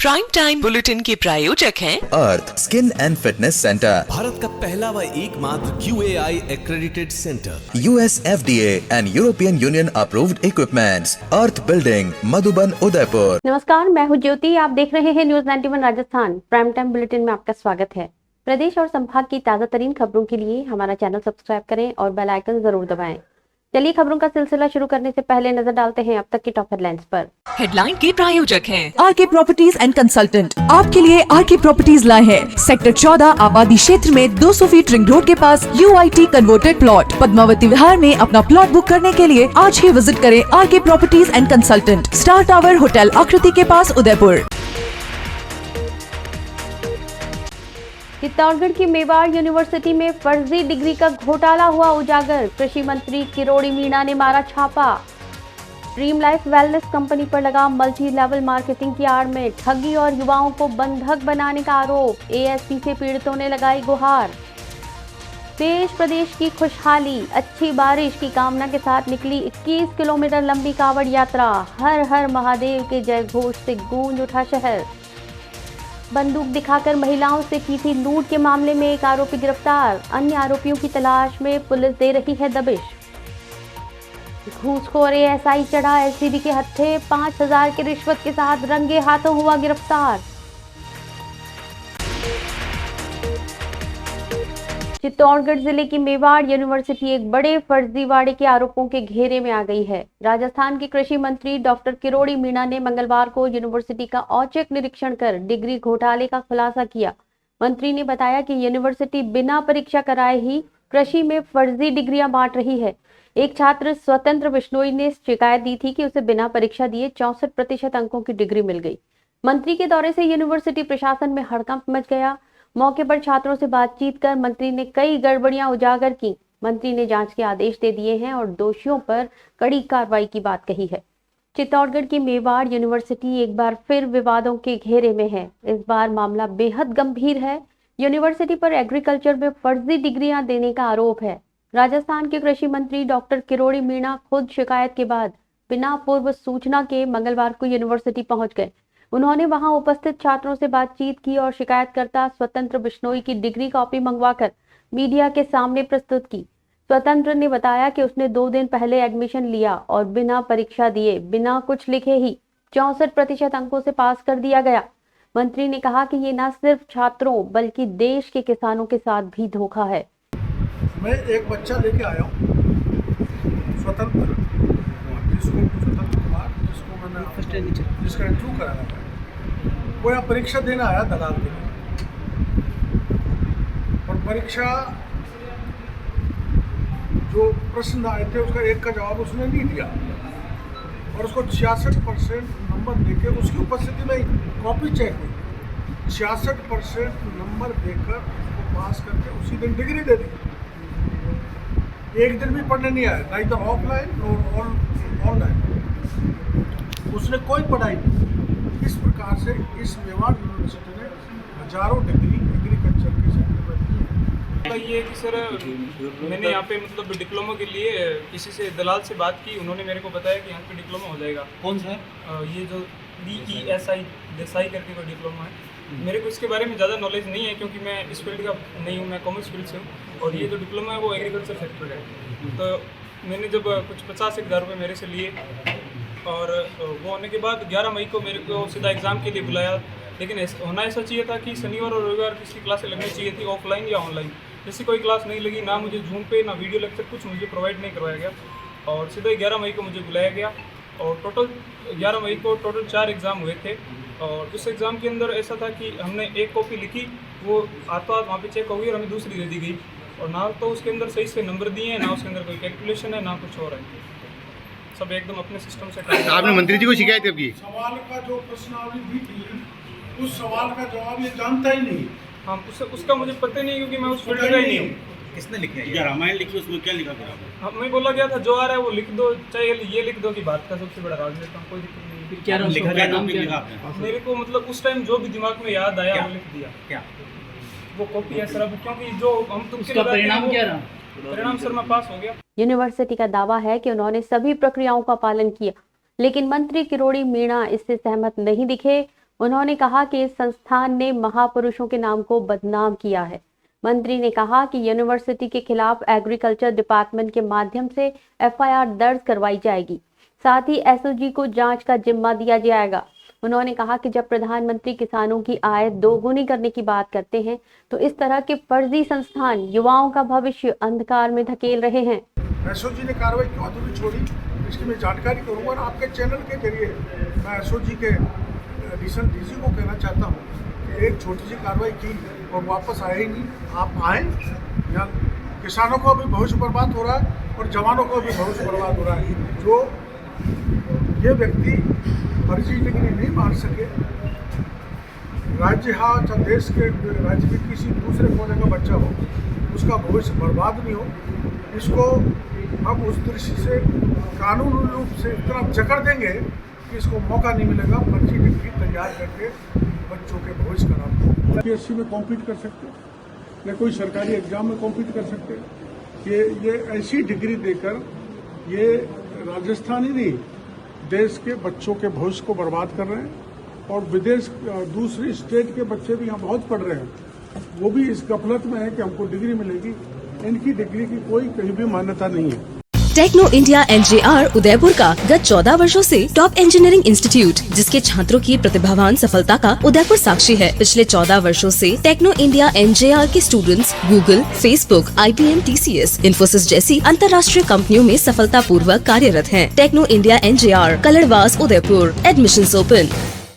Prime time bulletin के प्रायोजक हैं Arth skin and fitness centre, Bharat का पहला व एकमात्र QAI accredited centre, US FDA and European Union approved equipments, Arth building, Madhuban, Udaipur. नमस्कार, मैं हूं ज्योति। आप देख रहे हैं news 91 Rajasthan. Prime time bulletin में आपका स्वागत है। प्रदेश और संभाग की ताजा तरीन खबरों के लिए हमारा चैनल सब्सक्राइब करें और बेल आइकन जरूर दबाएं। चलिए खबरों का सिलसिला शुरू करने से पहले नजर डालते हैं अब तक की टॉप हेडलाइंस पर। हेडलाइन के प्रायोजक हैं आरके प्रॉपर्टीज एंड कंसल्टेंट। आपके लिए आरके प्रॉपर्टीज लाए हैं सेक्टर 14 आबादी क्षेत्र में 200 फीट रिंग रोड के पास UIT converted plot. Padmavati Vihar में अपना प्लॉट बुक करने के लिए आज ही विजिट करें RK properties and consultant, star tower hotel Aakriti के पास, उदयपुर। चित्तौड़गढ़ की मेवाड़ यूनिवर्सिटी में फर्जी डिग्री का घोटाला हुआ उजागर। कृषि मंत्री किरोड़ी मीणा ने मारा छापा। ड्रीम लाइफ वेलनेस कंपनी पर लगा मल्टी लेवल मार्केटिंग की आड़ में ठगी और युवाओं को बंधक बनाने का आरोप। ASP से पीड़ितों ने लगाई गुहार। देश प्रदेश की खुशहाली, अच्छी बारिश की कामना के साथ निकली 21 किलोमीटर लंबी कांवड़ यात्रा। हर हर महादेव के जय घोष से गूंज उठा शहर। बंदूक दिखाकर महिलाओं से की थी लूट के मामले में एक आरोपी गिरफ्तार। अन्य आरोपियों की तलाश में पुलिस दे रही है दबिश। घूसखोर ASI चढ़ा LCB के हत्थे, 5000 की रिश्वत के साथ रंगे हाथों हुआ गिरफ्तार। चित्तौड़गढ़ जिले की मेवाड़ यूनिवर्सिटी एक बड़े फर्जीवाड़े के आरोपों के घेरे में आ गई है। राजस्थान के कृषि मंत्री डॉक्टर किरोड़ी मीणा ने मंगलवार को यूनिवर्सिटी का औचक निरीक्षण कर डिग्री घोटाले का खुलासा किया। मंत्री ने बताया कि यूनिवर्सिटी बिना परीक्षा कराए ही कृषि में फर्जी डिग्रियां बांट रही है। एक छात्र स्वतंत्र बिश्नोई ने शिकायत दी थी कि उसे बिना परीक्षा दिए 64% अंकों की डिग्री मिल गई। मंत्री के दौरे से यूनिवर्सिटी प्रशासन में हड़कंप मच गया। मौके पर छात्रों से बातचीत कर मंत्री ने कई गड़बड़ियां उजागर की। मंत्री ने जांच के आदेश दे दिए हैं और दोषियों पर कड़ी कार्रवाई की बात कही है। चित्तौड़गढ़ की मेवाड़ यूनिवर्सिटी एक बार फिर विवादों के घेरे में है। इस बार मामला बेहद गंभीर है। यूनिवर्सिटी पर एग्रीकल्चर में फर्जी डिग्रियां देने का आरोप है। राजस्थान के कृषि मंत्री डॉक्टर किरोड़ी मीणा खुद शिकायत के बाद बिना पूर्व सूचना के मंगलवार को यूनिवर्सिटी पहुंच गए। उन्होंने वहां उपस्थित छात्रों से बातचीत की और शिकायतकर्ता स्वतंत्र बिश्नोई की डिग्री कॉपी मंगवाकर मीडिया के सामने प्रस्तुत की। स्वतंत्र ने बताया कि उसने 2 दिन पहले एडमिशन लिया और बिना परीक्षा दिए, बिना कुछ लिखे ही 64% अंकों से पास कर दिया गया। मंत्री ने कहा कि ये न सिर्फ छात्रों बल्कि देश के किसानों के साथ भी धोखा है। मैं एक बच्चा लेके आया हूँ स्वतंत्र, जिसका इंटरव्यू कराया था, वो यहाँ परीक्षा देना आया दलाल के लिए। और परीक्षा जो प्रश्न आए थे उसका एक का जवाब उसने नहीं दिया और उसको 66% नंबर देके उसकी उपस्थिति में कॉपी चेक हुई। 66% नंबर देकर उसको पास करके उसी दिन डिग्री दे दी। एक दिन भी पढ़ने नहीं आया, नहीं तो ऑफलाइन और ऑनलाइन। उसने कोई पढ़ाई नहीं। इस प्रकार से इस मेवाड़ यूनिवर्सिटी ने हजारों डिग्री एग्रीकल्चर के सेक्टर में दी है। ये कि सर मैंने यहाँ पे मतलब डिप्लोमा के लिए किसी से दलाल से बात की। उन्होंने मेरे को बताया कि यहाँ पे डिप्लोमा हो जाएगा। कौन सा? ये जो DESI देसाई करके कोई डिप्लोमा है। मेरे को इसके बारे में ज़्यादा नॉलेज नहीं है क्योंकि मैं इस फील्ड का नहीं हूँ, मैं कॉमर्स फील्ड से हूँ। और ये जो डिप्लोमा है वो एग्रीकल्चर सेक्टर है। तो मैंने जब कुछ 50,000 रुपये मेरे से लिए और वो होने के बाद 11 मई को मेरे को सीधा एग्ज़ाम के लिए बुलाया। लेकिन होना ऐसा चाहिए था कि शनिवार और रविवार किसी क्लासें लगनी चाहिए थी, ऑफलाइन या ऑनलाइन। जैसी कोई क्लास नहीं लगी, ना मुझे जूम पे ना वीडियो लेक्चर कुछ मुझे प्रोवाइड नहीं करवाया गया। और सीधा 11 मई को मुझे बुलाया गया और टोटल 11 मई को टोटल 4 एग्ज़ाम हुए थे। और उस एग्ज़ाम के अंदर ऐसा था कि हमने एक कॉपी लिखी, वो हाथों हाथ वहाँ पे चेक हो गई और हमें दूसरी दे दी गई। और ना तो उसके अंदर सही से नंबर दिए हैं, ना उसके अंदर कोई कैलकुलेशन है, ना कुछ और है। सब एकदम अपने सिस्टम से। आपने मंत्री जी को शिकायत कब की? सवाल का जो प्रश्नावली दी थी उस सवाल का जवाब ये जानता ही नहीं। हाँ, उसका मुझे पता ही नहीं क्योंकि मैं उस फील्ड का ही नहीं हूँ। किसने लिखा है? या रामायण लिखी, उसमें क्या लिखा था? हाँ, मैं बोला गया था जो आ रहा है वो लिख दो, चाहे ये लिख दो कि भारत का सबसे बड़ा राजनेता हूँ, कोई दिक्कत नहीं। क्या लिखा गया? नाम क्या लिखा? मेरे को मतलब उस टाइम जो भी दिमाग में याद आया वो लिख दिया। क्या वो कॉपी है सर, अब क्योंकि जो हम तुमसे परिणाम क्या रहा? परिणाम सर मैं पास हो गया। यूनिवर्सिटी का दावा है कि उन्होंने सभी प्रक्रियाओं का पालन किया, लेकिन मंत्री किरोड़ी मीणा इससे सहमत नहीं दिखे। उन्होंने कहा कि इस संस्थान ने महापुरुषों के नाम को बदनाम किया है। मंत्री ने कहा कि यूनिवर्सिटी के खिलाफ एग्रीकल्चर डिपार्टमेंट के माध्यम से एफआईआर दर्ज करवाई जाएगी। साथ ही एसओजी को जांच का जिम्मा दिया जाएगा। उन्होंने कहा कि जब प्रधानमंत्री किसानों की आय दोगुनी करने की बात करते हैं तो इस तरह के फर्जी संस्थान युवाओं का भविष्य अंधकार में धकेल रहे हैं। एसओजी ने कार्रवाई क्यों अधूरी छोड़ी, इसकी मैं जानकारी करूंगा और आपके चैनल के जरिए मैं एसओजी के रिसेंट डीसी को कहना चाहता हूं कि एक छोटी सी कार्रवाई की और वापस आए ही नहीं। आप आए, यहाँ किसानों को भी भविष्य बर्बाद हो रहा है और जवानों को भी भविष्य बर्बाद हो रहा है। जो ये व्यक्ति फर्जी डिग्री नहीं मार सके, राज्य हाँ चाहे देश के राज्य के किसी दूसरे कोने का बच्चा हो, उसका भविष्य बर्बाद नहीं हो, इसको हम उस दृष्टि से कानूनी रूप से इतना जकड़ देंगे कि इसको मौका नहीं मिलेगा फर्जी डिग्री तैयार करके बच्चों के भविष्य खराब। यूपीएससी में कॉम्पीट कर सकते, या कोई सरकारी एग्जाम में कॉम्पीट कर सकते। ये ऐसी डिग्री देकर ये राजस्थान ही नहीं देश के बच्चों के भविष्य को बर्बाद कर रहे हैं और विदेश दूसरी स्टेट के बच्चे भी यहाँ बहुत पढ़ रहे हैं, वो भी इस गफलत में है कि हमको डिग्री मिलेगी। इनकी डिग्री की कोई कहीं भी मान्यता नहीं है। टेक्नो इंडिया एनजेआर उदयपुर का गत 14 वर्षों से टॉप इंजीनियरिंग इंस्टीट्यूट, जिसके छात्रों की प्रतिभावान सफलता का उदयपुर साक्षी है। पिछले 14 वर्षों से टेक्नो इंडिया एनजेआर के students Google, Facebook, IBM, TCS, Infosys जैसी अंतर्राष्ट्रीय कंपनियों में सफलता पूर्वक कार्यरत हैं। Techno India NJR, Kaladwas, Udaipur. Admissions open.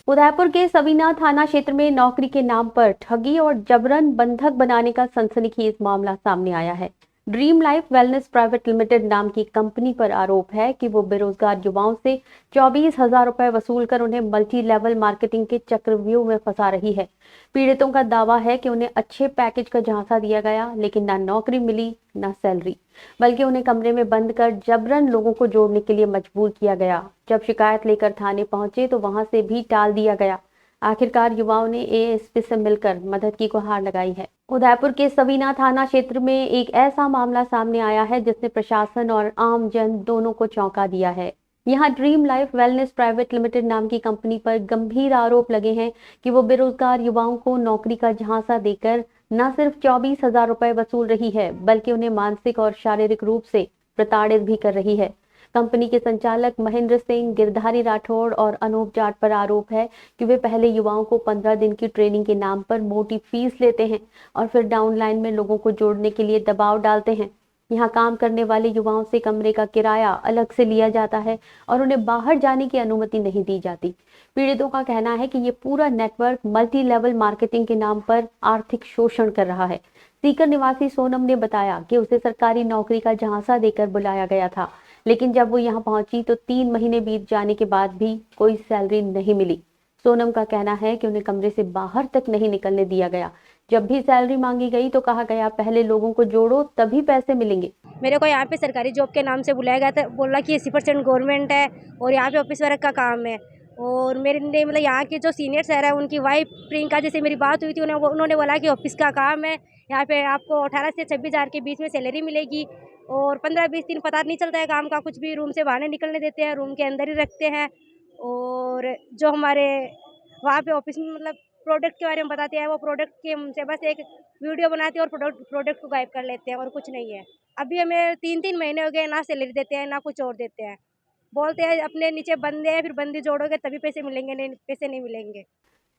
Udaipur के सवीना थाना क्षेत्र में नौकरी के नाम पर ठगी और जबरन बंधक बनाने का सनसनीखेज मामला सामने आया है। Dream life wellness private limited नाम की कंपनी पर आरोप है कि वो बेरोजगार युवाओं से 24,000 रुपए वसूल कर उन्हें मल्टी लेवल मार्केटिंग के चक्रव्यूह में फंसा रही है। पीड़ितों का दावा है कि उन्हें अच्छे पैकेज का झांसा दिया गया, लेकिन ना नौकरी मिली ना सैलरी, बल्कि उन्हें कमरे में बंद कर जबरन लोगों को जोड़ने के लिए मजबूर किया गया। जब शिकायत लेकर थाने पहुंचे तो वहां से भी टाल दिया गया। आखिरकार युवाओं ने एएसपी से मिलकर मदद की गुहार लगाई है। उदयपुर के सवीना थाना क्षेत्र में एक ऐसा मामला सामने आया है जिसने प्रशासन और आम जन दोनों को चौंका दिया है। यहाँ dream life wellness private limited नाम की कंपनी पर गंभीर आरोप लगे हैं कि वो बेरोजगार युवाओं को नौकरी का झांसा देकर न सिर्फ 24,000 रुपए वसूल रही है, बल्कि उन्हें मानसिक और शारीरिक रूप से प्रताड़ित भी कर रही है। कंपनी के संचालक महेंद्र सिंह, गिरधारी राठौड़ और अनूप जाट पर आरोप है कि वे पहले युवाओं को 15 दिन की ट्रेनिंग के नाम पर मोटी फीस लेते हैं और फिर डाउनलाइन में लोगों को जोड़ने के लिए दबाव डालते हैं। यहाँ काम करने वाले युवाओं से कमरे का किराया अलग से लिया जाता है और उन्हें बाहर जाने की अनुमति नहीं दी जाती। पीड़ितों का कहना है कि ये पूरा नेटवर्क मल्टी लेवल मार्केटिंग के नाम पर आर्थिक शोषण कर रहा है। सीकर निवासी सोनम ने बताया कि उसे सरकारी नौकरी का झांसा देकर बुलाया गया था, लेकिन जब वो यहाँ पहुंची तो 3 महीने बीत जाने के बाद भी कोई सैलरी नहीं मिली। सोनम का कहना है कि उन्हें कमरे से बाहर तक नहीं निकलने दिया गया। जब भी सैलरी मांगी गई तो कहा गया पहले लोगों को जोड़ो तभी पैसे मिलेंगे। मेरे को यहाँ पे सरकारी जॉब के नाम से बुलाया गया था, बोला कि 80% गवर्नमेंट है और यहाँ पे ऑफिस वर्क का काम है। और मेरे मतलब यहाँ के जो सीनियर सर है उनकी वाइफ प्रियंका जैसे मेरी बात हुई थी, उन्होंने बोला कि ऑफिस का काम है, यहाँ पे आपको 18 से 26,000 के बीच में सैलरी मिलेगी और 15-20 दिन पता नहीं चलता है काम का कुछ भी, रूम से बाहर नहीं निकलने देते हैं, रूम के अंदर ही रखते हैं। और जो हमारे वहाँ पे ऑफिस में मतलब प्रोडक्ट के बारे में बताते हैं, वो प्रोडक्ट के से बस एक वीडियो बनाते हैं और प्रोडक्ट को गायब कर लेते हैं और कुछ नहीं है। अभी हमें 3-3 महीने हो गए, ना सैलरी देते हैं ना कुछ और देते हैं। बोलते हैं अपने नीचे बंदे हैं, फिर बंदी जोड़ोगे तभी पैसे मिलेंगे, नहीं पैसे नहीं मिलेंगे।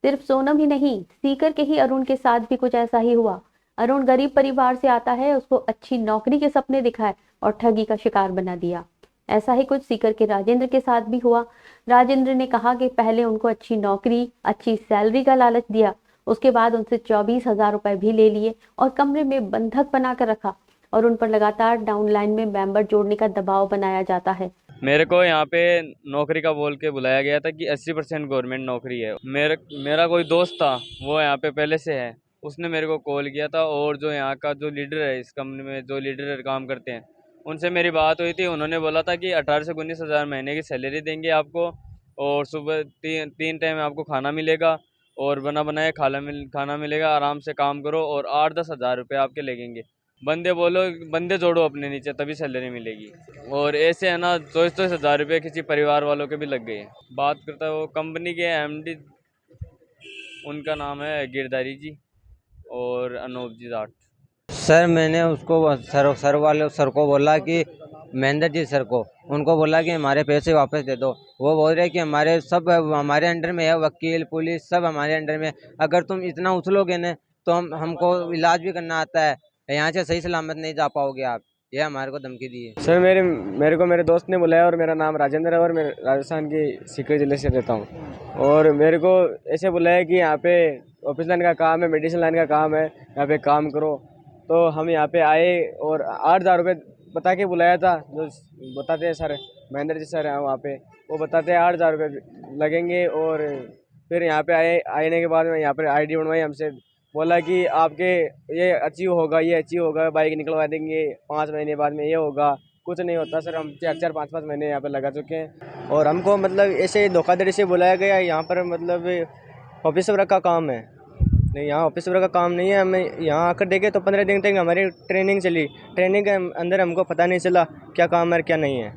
सिर्फ सोनम ही नहीं, सीकर के ही अरुण के साथ भी कुछ ऐसा ही हुआ। अरुण गरीब परिवार से आता है, उसको अच्छी नौकरी के सपने दिखाए और ठगी का शिकार बना दिया। ऐसा ही कुछ सीकर के राजेंद्र के साथ भी हुआ। राजेंद्र ने कहा कि पहले उनको अच्छी नौकरी, अच्छी सैलरी का लालच दिया, उसके बाद उनसे 24,000 रुपए भी ले लिए और कमरे में बंधक बनाकर रखा और उन पर लगातार डाउनलाइन में मेंबर जोड़ने का दबाव बनाया जाता है। मेरे को यहाँ पे नौकरी का बोल के बुलाया गया था कि 80% गवर्नमेंट नौकरी है। मेरा कोई दोस्त था, वो यहाँ पे पहले से है, उसने मेरे को कॉल किया था और जो यहाँ का जो लीडर है इस कंपनी में, जो लीडर काम करते हैं, उनसे मेरी बात हुई थी। उन्होंने बोला था कि 18 से 19,000 महीने की सैलरी देंगे आपको और सुबह 3 टाइम आपको खाना मिलेगा और बना बनाया खाना मिलेगा, आराम से काम करो और 8-10 हज़ार रुपये आपके लगेंगे। बंदे जोड़ो अपने नीचे तभी सैलरी मिलेगी। और ऐसे है ना 24,000 रुपये किसी परिवार वालों के भी लग गए। बात करता है वो कंपनी के MD उनका नाम है गिरधारी जी और अनूप जी जाट। सर मैंने उसको सर वाले सर को बोला कि महेंद्र जी सर को, उनको बोला कि हमारे पैसे वापस दे दो। वो बोल रहे कि हमारे सब हमारे अंडर में है, वकील पुलिस सब हमारे अंडर में, अगर तुम इतना उछलोगे ना तो हमको इलाज भी करना आता है, यहाँ से सही सलामत नहीं जा पाओगे आप, ये हमारे को धमकी दी है। सर मेरे को मेरे दोस्त ने बुलाया और मेरा नाम राजेंद्र है और मैं राजस्थान की सीकर जिले से रहता हूँ। और मेरे को ऐसे बुलाया कि यहाँ पे ऑफिस लाइन का काम है, मेडिसिन लाइन का काम है, यहाँ पे काम करो। तो हम यहाँ पे आए और 8,000 रुपये बता के बुलाया था, जो बताते हैं सर महेंद्र जी सर हैं वहाँ पे, वो बताते हैं 8,000 रुपये लगेंगे। और फिर यहाँ पे आने के बाद में यहाँ पर ID बनवाई, हमसे बोला कि आपके ये अचीव होगा, ये अचीव होगा, बाइक निकलवा देंगे 5 महीने बाद में, ये होगा। कुछ नहीं होता सर, हम 4-4, 5-5 महीने यहाँ पर लगा चुके हैं। और हमको मतलब ऐसे धोखाधड़ी से बुलाया गया यहाँ पर, मतलब ऑफिस वर्क का काम है। नहीं, यहाँ ऑफिस वर्क का काम नहीं है। हमें यहाँ आकर देखे तो 15 दिन तक हमारी ट्रेनिंग चली, ट्रेनिंग के अंदर हमको पता नहीं चला क्या काम है क्या नहीं है।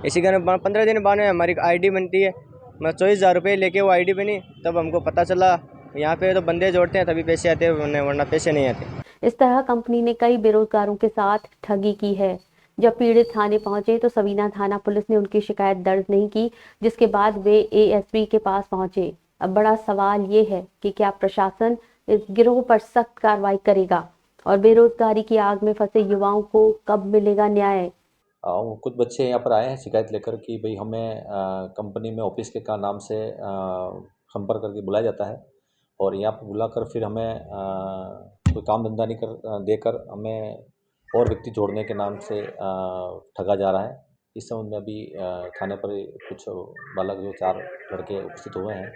इसी कारण 15 दिन बाद में हमारी ID बनती है, मैं 24,000 रुपये लेके वो ID बनी, तब हमको पता चला। यहाँ पे तो बंदे जोड़ते हैं तभी पैसे आते हैं, वरना पैसे नहीं आते। इस तरह कंपनी ने कई बेरोजगारों के साथ ठगी की है। जब पीड़ित थाने पहुंचे तो सवीना थाना पुलिस ने उनकी शिकायत दर्ज नहीं की, जिसके बाद वे ASP के पास पहुंचे। अब बड़ा सवाल ये है कि क्या प्रशासन इस गिरोह पर सख्त कार्रवाई करेगा और बेरोजगारी की आग में फंसे युवाओं को कब मिलेगा न्याय। कुछ बच्चे यहाँ पर आए हैं शिकायत लेकर कि भाई हमें कंपनी में ऑफिस के का नाम से संपर्क करके बुलाया जाता है और यहाँ पर बुलाकर फिर हमें कोई काम धंधा नहीं देकर हमें और व्यक्ति जोड़ने के नाम से ठगा जा रहा है। इस संबंध में अभी थाने पर कुछ बालक जो 4 लड़के उपस्थित हुए हैं,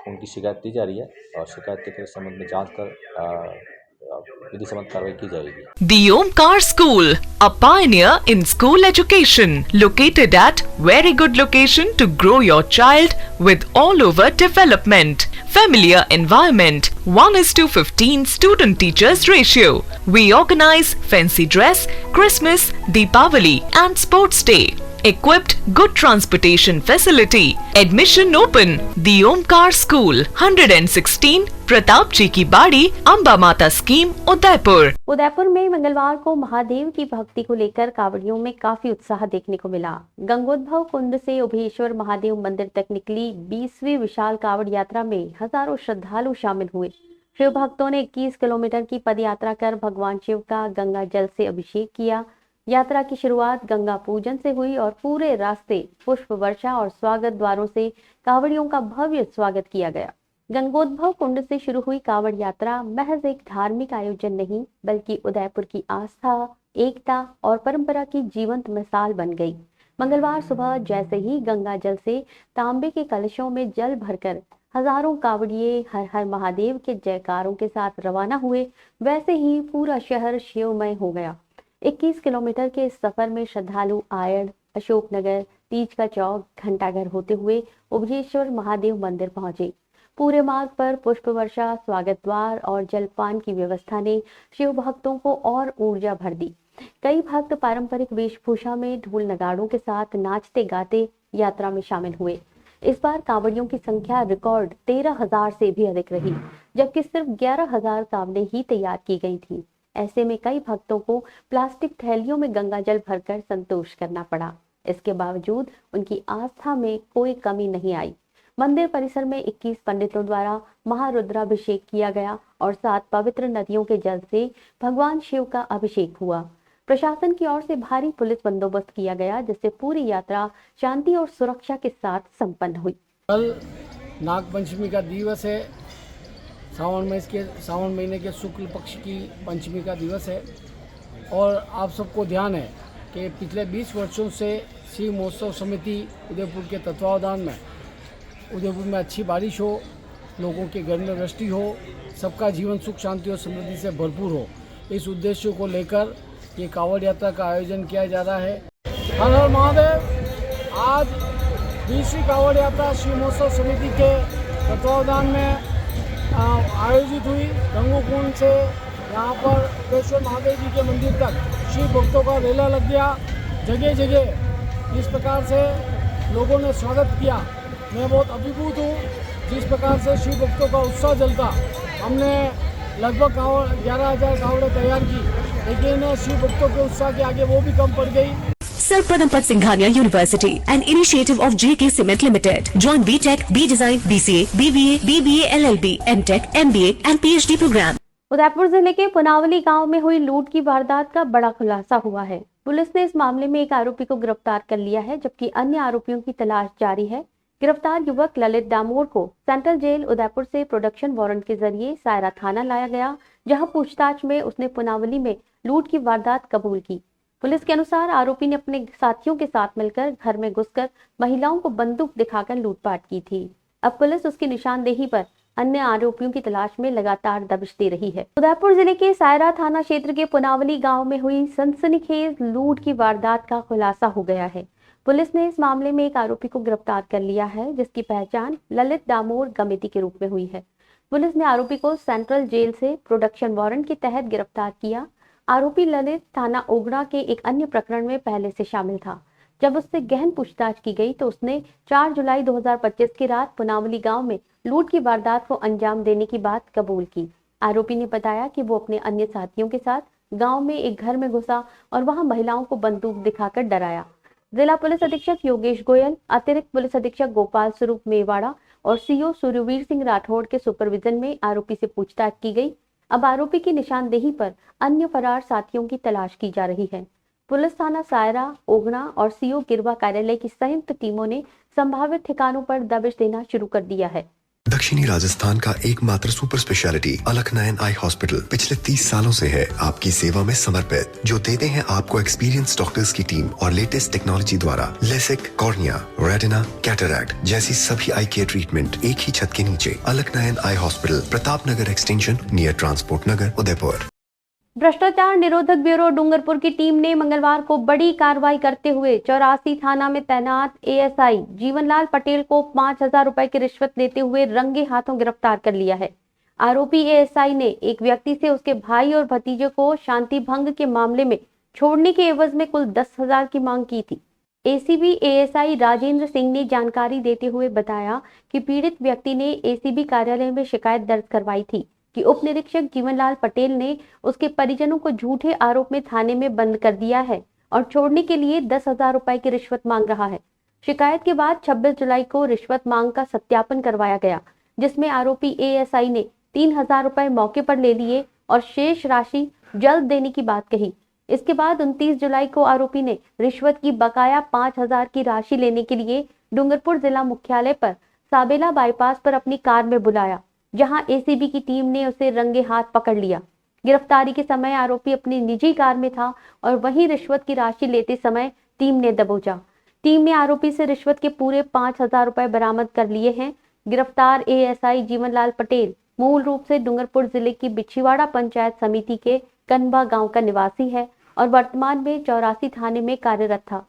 उनकी शिकायत दी जा रही है और शिकायत के संबंध में जांच कर विधि सम्मत कार्रवाई की जाएगी। The Omkar School, a pioneer in school education, located at very good location to grow your child with all over development. Familiar environment, 1:15 student teachers ratio. We organize fancy dress, Christmas, Deepavali and sports day. Equipped good transportation facility. Admission open. The Omkar School, 116 Pratap जी की बाड़ी, अम्बा माता scheme, Udaipur. Udaipur में मंगलवार को महादेव की भक्ति को लेकर कांवड़ियों में काफी उत्साह देखने को मिला। गंगोद्भव कुंड से उभयेश्वर महादेव मंदिर तक निकली 20वीं विशाल कांवड़ यात्रा में हजारों श्रद्धालु शामिल हुए। शिव भक्तों ने 21 किलोमीटर की पद यात्रा कर भगवान शिव का गंगा जल से अभिषेक किया। यात्रा की शुरुआत गंगा पूजन से हुई और पूरे रास्ते पुष्प वर्षा और स्वागत द्वारों से कांवड़ियों का भव्य स्वागत किया गया। गंगोद्भव कुंड से शुरू हुई कांवड़ यात्रा महज एक धार्मिक आयोजन नहीं, बल्कि उदयपुर की आस्था, एकता और परंपरा की जीवंत मिसाल बन गई। मंगलवार सुबह जैसे ही गंगा जल से तांबे के कलशों में जल भरकर हजारों कांवड़िए हर हर महादेव के जयकारों के साथ रवाना हुए, वैसे ही पूरा शहर शिवमय हो गया। 21 किलोमीटर के इस सफर में श्रद्धालु आयड़, अशोकनगर, तीज का चौक, घंटाघर होते हुए उभयेश्वर महादेव मंदिर पहुंचे। पूरे मार्ग पर पुष्प वर्षा, स्वागत द्वार और जलपान की व्यवस्था ने शिव भक्तों को और ऊर्जा भर दी। कई भक्त पारंपरिक वेशभूषा में ढोल नगाड़ों के साथ नाचते गाते यात्रा में शामिल हुए। इस बार कांवड़ियों की संख्या रिकॉर्ड 13,000 से भी अधिक रही, जबकि सिर्फ 11,000 कांवड़ें ही तैयार की गई थी। ऐसे में कई भक्तों को प्लास्टिक थैलियों में गंगा जल भरकर संतोष करना पड़ा। इसके बावजूद उनकी आस्था में कोई कमी नहीं आई। मंदिर परिसर में 21 पंडितों द्वारा महारुद्राभिषेक किया गया और 7 पवित्र नदियों के जल से भगवान शिव का अभिषेक हुआ। प्रशासन की ओर से भारी पुलिस बंदोबस्त किया गया, जिससे पूरी यात्रा शांति और सुरक्षा के साथ संपन्न हुई। कल नाग पंचमी का दिवस है। सावन महीने के शुक्ल पक्ष की पंचमी का दिवस है और आप सबको ध्यान है कि पिछले 20 वर्षों से शिव महोत्सव समिति उदयपुर के तत्वावधान में उदयपुर में अच्छी बारिश हो, लोगों के घर में वृष्टि हो, सबका जीवन सुख शांति और समृद्धि से भरपूर हो, इस उद्देश्य को लेकर ये कांवड़ यात्रा का आयोजन किया जा रहा है। हर हर महादेव। आज 20वीं कांवड़ यात्रा शिव महोत्सव समिति के तत्वावधान में आयोजित हुई। गंगोकुंड से यहाँ पर उभयेश्वर महादेव जी के मंदिर तक शिव भक्तों का रेला लग गया। जगह जगह इस प्रकार से लोगों ने स्वागत किया। मैं बहुत अभिभूत हूँ। जिस प्रकार से शिव भक्तों का उत्साह जलता, हमने लगभग 11,000 कावड़े तैयार की, लेकिन शिव भक्तों के उत्साह के आगे वो भी कम पड़ गई। Sir Singhania University, an initiative of JK Cement Limited. Join BTech, B Design, BCA, BBA, BBA, LLB, MTech, MBA and PhD program. Udaipur जिले के पुनावली गांव में हुई लूट की वारदात का बड़ा खुलासा हुआ है। पुलिस ने इस मामले में एक आरोपी को गिरफ्तार कर लिया है, जबकि अन्य आरोपियों की तलाश जारी है। गिरफ्तार युवक ललित दामोर को सेंट्रल जेल उदयपुर से प्रोडक्शन वारंट के जरिए सायरा थाना लाया गया, जहां पूछताछ में उसने पुनावली में लूट की वारदात कबूल की। पुलिस के अनुसार आरोपी ने अपने साथियों के साथ मिलकर घर में घुसकर महिलाओं को बंदूक दिखाकर लूटपाट की थी। अब पुलिस उसकी निशानदेही पर अन्य आरोपियों की तलाश में लगातार दबिश दे रही है। उदयपुर जिले के सायरा थाना क्षेत्र के पुनावली गांव में हुई सनसनीखेज लूट की वारदात का खुलासा हो गया है। पुलिस ने इस मामले में एक आरोपी को गिरफ्तार कर लिया है, जिसकी पहचान ललित दामोर गमेती के रूप में हुई है। पुलिस ने आरोपी को सेंट्रल जेल से प्रोडक्शन वारंट के तहत गिरफ्तार किया। आरोपी ललित थाना ओगड़ा के एक अन्य प्रकरण में पहले से शामिल था। जब उससे गहन पूछताछ की गई तो उसने 4 जुलाई 2025 की रात पुनावली गांव में लूट की वारदात को अंजाम देने की बात कबूल की। आरोपी ने बताया कि वो अपने अन्य साथियों के साथ गांव में एक घर में घुसा और वहां महिलाओं को बंदूक दिखाकर डराया। जिला पुलिस अधीक्षक योगेश गोयल, अतिरिक्त पुलिस अधीक्षक गोपाल स्वरूप मेवाड़ा और सीओ सूर्यवीर सिंह राठौड़ के सुपरविजन में आरोपी से पूछताछ की गई। अब आरोपी की निशानदेही पर अन्य फरार साथियों की तलाश की जा रही है। पुलिस थाना सायरा, ओगना और सीओ गिरवा कार्यालय की संयुक्त टीमों ने संभावित ठिकानों पर दबिश देना शुरू कर दिया है। दक्षिणी राजस्थान का एकमात्र सुपर स्पेशलिटी अलकनयन आई हॉस्पिटल पिछले 30 सालों से है आपकी सेवा में समर्पित, जो देते हैं आपको एक्सपीरियंस डॉक्टर्स की टीम और लेटेस्ट टेक्नोलॉजी द्वारा लेसिक, कॉर्निया, रेटिना, कैटरैक्ट जैसी सभी आई केयर ट्रीटमेंट एक ही छत के नीचे। Alaknayan eye hospital, Pratapnagar extension, near transport Nagar, Udaipur. भ्रष्टाचार निरोधक ब्यूरो डूंगरपुर की टीम ने मंगलवार को बड़ी कार्रवाई करते हुए 84 थाना में तैनात एएसआई जीवनलाल पटेल को 5,000 रुपए की रिश्वत लेते हुए रंगे हाथों गिरफ्तार कर लिया है। आरोपी एएसआई ने एक व्यक्ति से उसके भाई और भतीजे को शांति भंग के मामले में छोड़ने के एवज में कुल 10,000 की मांग की थी। एसीबी एएसआई राजेंद्र सिंह ने जानकारी देते हुए बताया कि पीड़ित व्यक्ति ने एसीबी कार्यालय में शिकायत दर्ज करवाई थी कि उप निरीक्षक जीवनलाल पटेल ने उसके परिजनों को झूठे आरोप में थाने में बंद कर दिया है और छोड़ने के लिए 10,000 रुपए की रिश्वत मांग रहा है। शिकायत के बाद 26 जुलाई को रिश्वत मांग का सत्यापन करवाया गया, जिसमें आरोपी एएसआई ने 3,000 रुपए मौके पर ले लिए और शेष राशि जल्द देने की बात कही। इसके बाद 29 जुलाई को आरोपी ने रिश्वत की बकाया 5,000 की राशि लेने के लिए डूंगरपुर जिला मुख्यालय पर साबेला बाईपास पर अपनी कार में बुलाया, जहां एसीबी की टीम ने उसे रंगे हाथ पकड़ लिया। गिरफ्तारी के समय आरोपी अपनी निजी कार में था और वहीं रिश्वत की राशि लेते समय टीम ने दबोचा। टीम ने आरोपी से रिश्वत के पूरे 5,000 रुपए बरामद कर लिए हैं। गिरफ्तार एएसआई जीवनलाल पटेल मूल रूप से डूंगरपुर जिले की बिछीवाड़ा पंचायत समिति के कनबा गांव का निवासी है और वर्तमान में 84 थाने में कार्यरत था।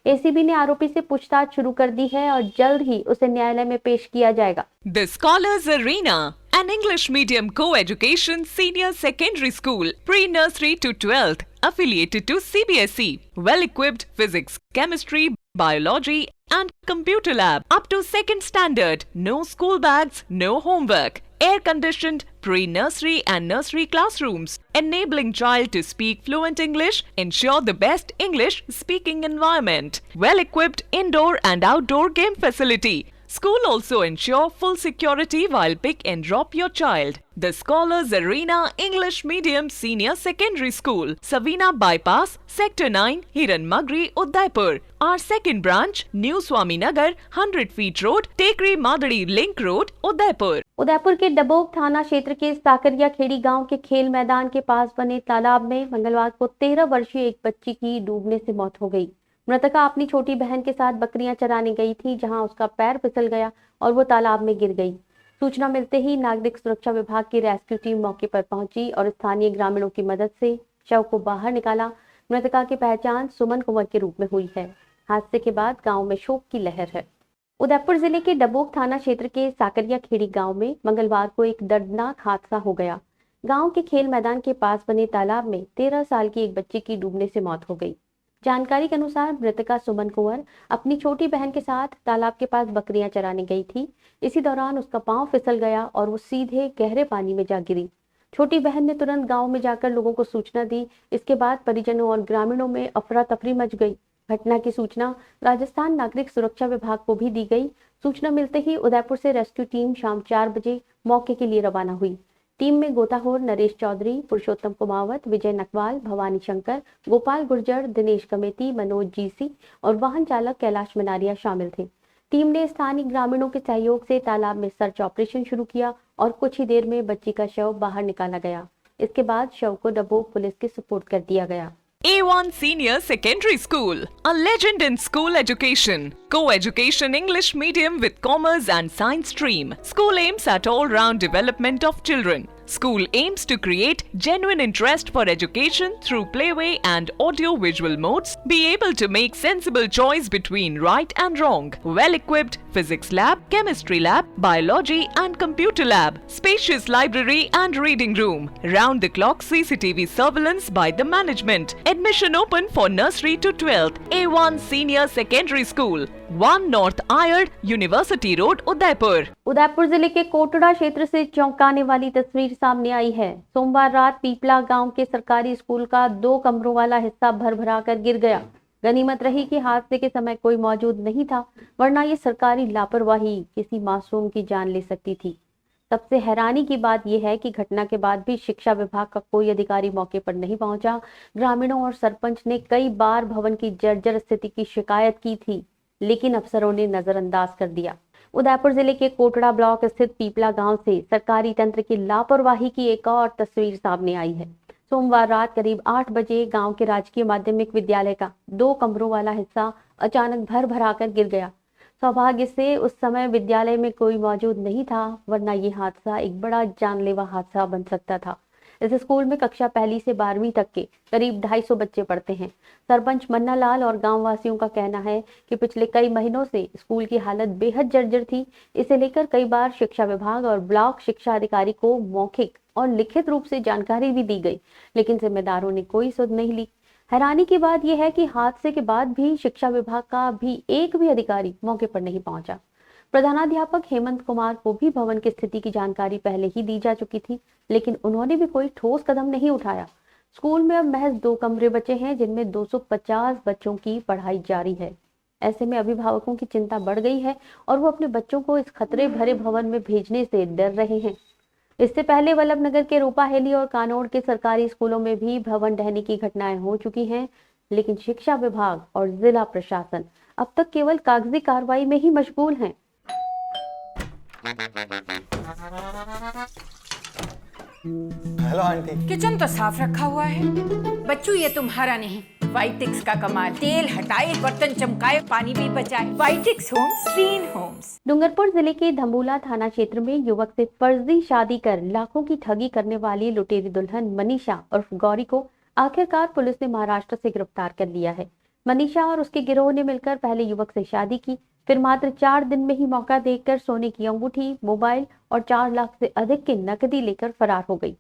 एसीबी ने आरोपी से पूछताछ शुरू कर दी है और जल्द ही उसे न्यायालय में पेश किया जाएगा। The Scholars Arena, an English medium co-education senior secondary school, pre-nursery to 12th, affiliated to CBSE, well-equipped physics, chemistry, biology and computer lab up to 2nd standard, no school bags, no homework, air-conditioned pre-nursery and nursery classrooms, enabling child to speak fluent English, ensure the best English speaking environment, well-equipped indoor and outdoor game facility. School also ensure full security while pick and drop your child. The Scholars Arena English Medium Senior Secondary School, Savina Bypass, Sector 9, Hiranmagri, Udaipur. Our second branch, New Swami Nagar, 100 feet road, Tekri Madadi Link Road, Udaipur. Udaipur के डबोक थाना क्षेत्र के साकरिया खेड़ी गांव के खेल मैदान के पास बने तालाब में मंगलवार को 13 वर्षीय एक बच्ची की डूबने से मौत हो गई। मृतका अपनी छोटी बहन के साथ बकरियां चराने गई थी, जहां उसका पैर फिसल गया और वो तालाब में गिर गई। सूचना मिलते ही नागरिक सुरक्षा विभाग की रेस्क्यू टीम मौके पर पहुंची और स्थानीय ग्रामीणों की मदद से शव को बाहर निकाला। मृतका की पहचान सुमन कुंवर के रूप में हुई है। हादसे के बाद गाँव में शोक की लहर है। उदयपुर जिले के डबोक थाना क्षेत्र के साकरिया खेड़ी गांव में मंगलवार को एक दर्दनाक हादसा हो गया। गांव के खेल मैदान के पास बने तालाब में 13 साल की एक बच्ची की डूबने से मौत हो गई। जानकारी के अनुसार मृतका सुमन कुंवर अपनी छोटी बहन के साथ तालाब के पास बकरियां चराने गई थी। इसी दौरान उसका पांव फिसल गया और वो सीधे गहरे पानी में जा गिरी। छोटी बहन ने तुरंत गांव में जाकर लोगों को सूचना दी। इसके बाद परिजनों और ग्रामीणों में अफरा तफरी मच गई। घटना की सूचना राजस्थान नागरिक सुरक्षा विभाग को भी दी गई। सूचना मिलते ही उदयपुर से रेस्क्यू टीम शाम 4 बजे मौके के लिए रवाना हुई। टीम में गोताखोर नरेश चौधरी, पुरुषोत्तम कुमावत, विजय नकवाल, भवानी शंकर, गोपाल गुर्जर, दिनेश कमेती, मनोज जीसी और वाहन चालक कैलाश मनारिया शामिल थे। टीम ने स्थानीय ग्रामीणों के सहयोग से तालाब में सर्च ऑपरेशन शुरू किया और कुछ ही देर में बच्ची का शव बाहर निकाला गया। इसके बाद शव को डबोक पुलिस के सुपुर्द कर दिया गया। A1 Senior Secondary School, a legend in school education. Co-education English medium with commerce and science stream. School aims at all-round development of children. School aims to create genuine interest for education through playway and audio-visual modes. Be able to make sensible choice between right and wrong. Well-equipped physics lab, chemistry lab, biology and computer lab. Spacious library and reading room. Round-the-clock CCTV surveillance by the management. Admission open for nursery to 12th. A1 Senior Secondary School, 1 North Ayad, University Road, Udaipur. Udaipur जिले के कोटड़ा क्षेत्र से चौंकाने वाली तस्वीर सामने आई है। सोमवार रात पीपला गांव के सरकारी स्कूल का 2 कमरों वाला हिस्सा भर कर गिर गया। गनीमत रही कि हादसे के समय कोई मौजूद नहीं था, वरना ये सरकारी लापरवाही किसी मासूम की जान ले सकती थी। सबसे हैरानी की बात यह है कि घटना के बाद भी शिक्षा विभाग का कोई अधिकारी मौके पर नहीं पहुंचा। ग्रामीणों और सरपंच ने कई बार भवन की जर्जर स्थिति की शिकायत की थी, लेकिन अफसरों ने नजरअंदाज कर दिया। उदयपुर जिले के कोटड़ा ब्लॉक स्थित पीपला गांव से सरकारी तंत्र की लापरवाही की एक और तस्वीर सामने आई है। सोमवार रात करीब 8 बजे गांव के राजकीय माध्यमिक विद्यालय का 2 कमरों वाला हिस्सा अचानक भर-भराकर गिर गया। सौभाग्य से उस समय विद्यालय में कोई मौजूद नहीं था, वरना ये हादसा एक बड़ा जानलेवा हादसा बन सकता था। इस स्कूल में कक्षा 1 से 12वीं तक के करीब 250 बच्चे पढ़ते हैं। सरपंच मन्ना लाल और गांव वासियों का कहना है कि पिछले कई महीनों से स्कूल की हालत बेहद जर्जर थी। इसे लेकर कई बार शिक्षा विभाग और ब्लॉक शिक्षा अधिकारी को मौखिक और लिखित रूप से जानकारी भी दी गई, लेकिन जिम्मेदारों ने कोई सुध नहीं ली। हैरानी की बात यह है कि हादसे के बाद भी शिक्षा विभाग का भी एक भी अधिकारी मौके पर नहीं पहुंचा। प्रधानाध्यापक हेमंत कुमार को भी भवन की स्थिति की जानकारी पहले ही दी जा चुकी थी, लेकिन उन्होंने भी कोई ठोस कदम नहीं उठाया। स्कूल में अब महज 2 कमरे बचे हैं, जिनमें 250 बच्चों की पढ़ाई जारी है। ऐसे में अभिभावकों की चिंता बढ़ गई है और वो अपने बच्चों को इस खतरे भरे भवन में भेजने से डर रहे हैं। इससे पहले वल्लभ नगर के रूपाहेली और कानोड़ के सरकारी स्कूलों में भी भवन ढहने की घटनाएं हो चुकी हैं, लेकिन शिक्षा विभाग और जिला प्रशासन अब तक केवल कागजी कार्रवाई में ही मशगूल हैं। Hello aunty. किचन तो साफ रखा हुआ है। बच्चू ये तुम्हारा नहीं, वाइटिक्स का कमाल। तेल हटाए, बर्तन चमकाए, पानी भी बचाए। वाइटिक्स होम्स, क्लीन होम्स। डूंगरपुर जिले के धम्बोला थाना क्षेत्र में युवक से फर्जी शादी कर लाखों की ठगी करने वाली लुटेरी दुल्हन मनीषा उर्फ गौरी को आखिरकार पुलिस ने महाराष्ट्र से गिरफ्तार कर लिया है। मनीषा और उसके गिरोह ने मिलकर पहले युवक से शादी की, फिर मात्र 4 दिन में ही मौका देखकर सोने की अंगूठी, मोबाइल और 4 लाख से अधिक की नकदी लेकर फरार हो गई।